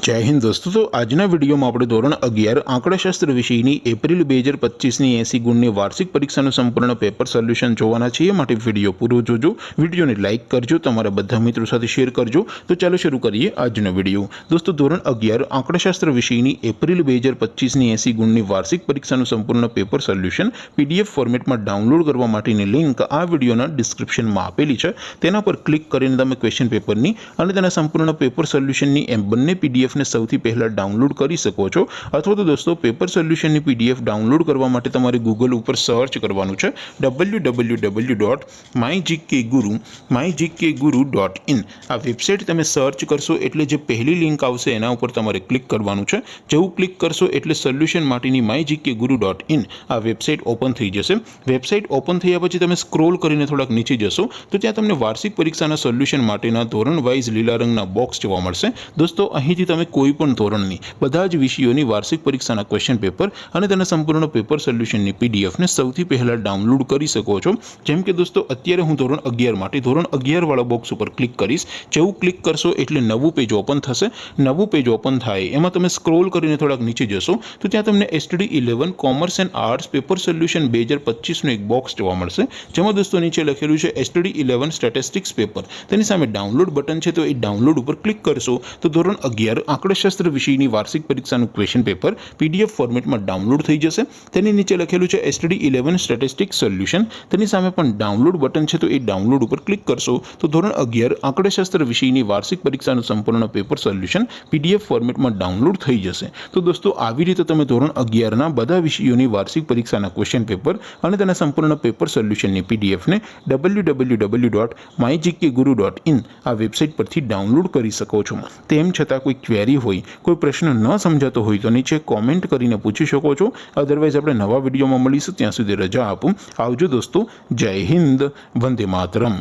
जय हिंद दोस्तों। तो आजना वीडियो में આપણે ધોરણ 11 આંકડાશાસ્ત્ર વિષયની એપ્રિલ 2025ની 80 ગુણની વાર્ષિક પરીક્ષાનું સંપૂર્ણ પેપર સોલ્યુશન જોવાના છીએ। માટે વિડિયો પૂરો જોજો, વિડિયોને લાઈક કરજો, તમારા બધા મિત્રો સાથે શેર કરજો। તો ચાલો શરૂ કરીએ આજનો વિડિયો। દોસ્તો ધોરણ 11 આંકડાશાસ્ત્ર વિષયની એપ્રિલ 2025ની 80 ગુણની વાર્ષિક પરીક્ષાનું સંપૂર્ણ પેપર સોલ્યુશન પીડીએફ ફોર્મેટમાં ડાઉનલોડ કરવા માટેની લિંક આ વિડિયોના ડિસ્ક્રિપ્શનમાં આપેલી છે। તેના પર ક્લિક કરીને તમે ક્વેશ્ચન પેપરની અને તેના સંપૂર્ણ પેપર સોલ્યુશનની એમ બંને પીડીએફ ने સૌથી પહેલા ડાઉનલોડ કરી શકો છો। અથવા તો દોસ્તો પેપર સોલ્યુશનની પીડીએફ ડાઉનલોડ કરવા માટે તમારે ગૂગલ ઉપર સર્ચ કરવાનું છે www.mygkguru.in। આ વેબસાઇટ તમે સર્ચ કરશો એટલે જે પહેલી લિંક આવશે એના ઉપર તમારે ક્લિક કરવાનું છે। જેવું ક્લિક કરશો એટલે સોલ્યુશન માટેની mygkguru.in આ વેબસાઇટ ઓપન થઈ જશે। વેબસાઇટ ઓપન થયા પછી તમે સ્ક્રોલ કરીને થોડાક નીચે જશો તો ત્યાં તમને વાર્ષિક પરીક્ષાના સોલ્યુશન માટેના ધોરણ વાઇઝ લીલા રંગના બોક્સ જોવા મળશે। દોસ્તો અહીંથી તમે કોઈપણ ધોરણની બધા જ વિષયોની વાર્ષિક પરીક્ષાના ક્વેશ્ચન પેપર અને તેના સંપૂર્ણ પેપર સોલ્યુશનની પીડીએફને સૌથી પહેલા ડાઉનલોડ કરી શકો છો। જેમ કે દોસ્તો અત્યારે હું ધોરણ 11 માટે ધોરણ 11 વાળા બોક્સ ઉપર ક્લિક કરીશ। જેવું ક્લિક કરશો એટલે નવું પેજ ઓપન થશે। નવું પેજ ઓપન થાય એમાં તમે સ્ક્રોલ કરીને થોડાક નીચે જશો તો ત્યાં તમને STD 11 commerce and arts paper solution 2025નું એક બોક્સ જોવા મળશે। જેમાં દોસ્તો નીચે લખેલું છે STD 11 સ્ટેટિસ્ટિક્સ પેપર। તેની સામે ડાઉનલોડ બટન છે તો એ ડાઉનલોડ ઉપર ક્લિક કરશો તો ધોરણ 11 આંકડાશાસ્ત્ર વિષયની વાર્ષિક પરીક્ષાનું ક્વેશ્ચન પેપર પીડીએફ ફોર્મેટમાં ડાઉનલોડ થઈ જશે। તેની નીચે લખેલું છે STD 11 સ્ટેટિસ્ટિક્સ સોલ્યુશન। તેની સામે પણ ડાઉનલોડ બટન છે તો એ ડાઉનલોડ ઉપર ક્લિક કરશો તો ધોરણ 11 આંકડાશાસ્ત્ર વિષયની વાર્ષિક પરીક્ષાનું સંપૂર્ણ પેપર સોલ્યુશન પીડીએફ ફોર્મેટમાં ડાઉનલોડ થઈ જશે। તો દોસ્તો આવી રીતે તમે ધોરણ 11ના બધા વિષયોની વાર્ષિક પરીક્ષાના ક્વેશ્ચન પેપર અને તેના સંપૂર્ણ પેપર સોલ્યુશનની પીડીએફને www.mygkguru.in આ વેબસાઇટ પરથી ડાઉનલોડ કરી શકો છો। તેમ છતાં કોઈ ક્વેરી હોય, કોઈ પ્રશ્ન ન સમજાતો હોય તો નીચે કોમેન્ટ કરીને પૂછી શકો છો। અધરવાઇઝ આપણે નવા વિડીયોમાં મળીશું, ત્યાં સુધી રજા આપું। આવજો દોસ્તો, જય હિન્દ, વંદે માતરમ।